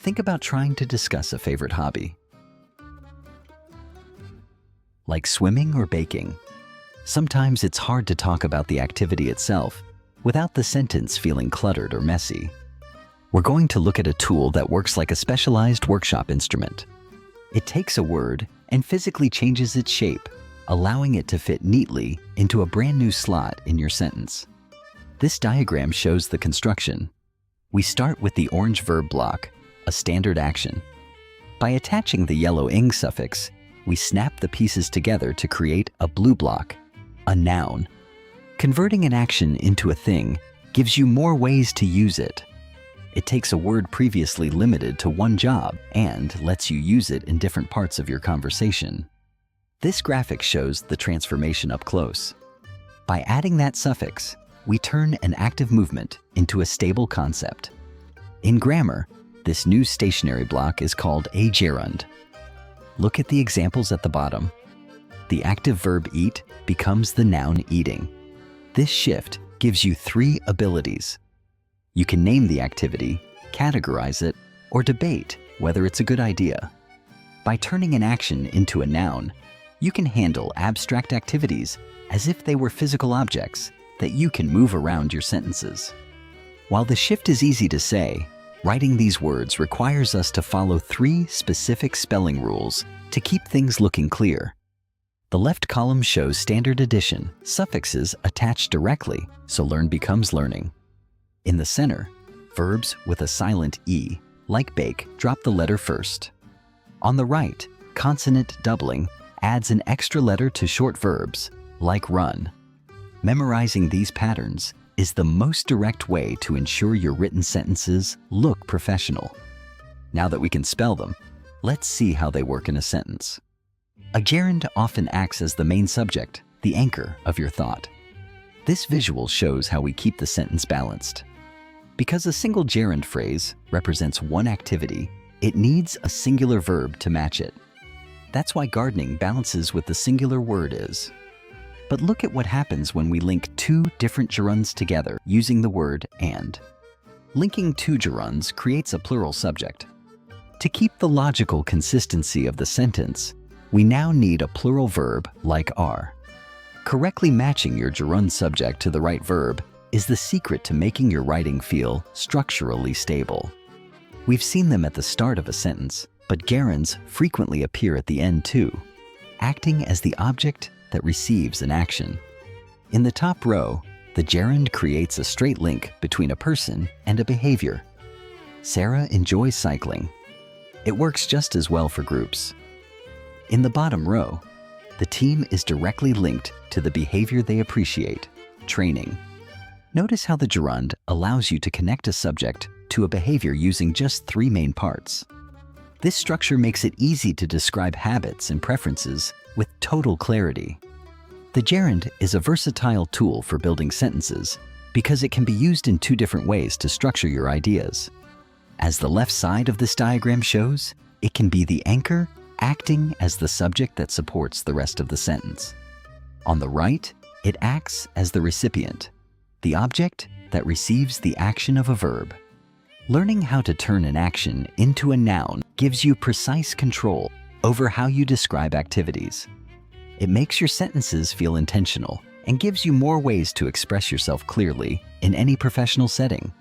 Think about trying to discuss a favorite hobby, like swimming or baking. Sometimes it's hard to talk about the activity itself without the sentence feeling cluttered or messy. We're going to look at a tool that works like a specialized workshop instrument. It takes a word and physically changes its shape, allowing it to fit neatly into a brand new slot in your sentence. This diagram shows the construction. We start with the orange verb block, a standard action. By attaching the yellow ing suffix, we snap the pieces together to create a blue block, a noun. Converting an action into a thing gives you more ways to use it. It takes a word previously limited to one job and lets you use it in different parts of your conversation. This graphic shows the transformation up close. By adding that suffix, we turn an active movement into a stable concept. In grammar, this new stationary block is called a gerund. Look at the examples at the bottom. The active verb eat becomes the noun eating. This shift gives you 3 abilities. You can name the activity, categorize it, or debate whether it's a good idea. By turning an action into a noun, you can handle abstract activities as if they were physical objects that you can move around your sentences. While the shift is easy to say, writing these words requires us to follow 3 specific spelling rules to keep things looking clear. The left column shows standard addition, suffixes attached directly, so learn becomes learning. In the center, verbs with a silent E, like bake, drop the letter first. On the right, consonant doubling adds an extra letter to short verbs, like run. Memorizing these patterns is the most direct way to ensure your written sentences look professional. Now that we can spell them, let's see how they work in a sentence. A gerund often acts as the main subject, the anchor of your thought. This visual shows how we keep the sentence balanced. Because a single gerund phrase represents one activity, it needs a singular verb to match it. That's why gardening balances with the singular word is. But look at what happens when we link 2 different gerunds together using the word and. Linking 2 gerunds creates a plural subject. To keep the logical consistency of the sentence, we now need a plural verb like are. Correctly matching your gerund subject to the right verb is the secret to making your writing feel structurally stable. We've seen them at the start of a sentence, but gerunds frequently appear at the end too, acting as the object that receives an action. In the top row, the gerund creates a straight link between a person and a behavior. Sarah enjoys cycling. It works just as well for groups. In the bottom row, the team is directly linked to the behavior they appreciate, training. Notice how the gerund allows you to connect a subject to a behavior using just 3 main parts. This structure makes it easy to describe habits and preferences with total clarity. The gerund is a versatile tool for building sentences because it can be used in 2 different ways to structure your ideas. As the left side of this diagram shows, it can be the anchor acting as the subject that supports the rest of the sentence. On the right, it acts as the recipient, the object that receives the action of a verb. Learning how to turn an action into a noun gives you precise control over how you describe activities. It makes your sentences feel intentional and gives you more ways to express yourself clearly in any professional setting.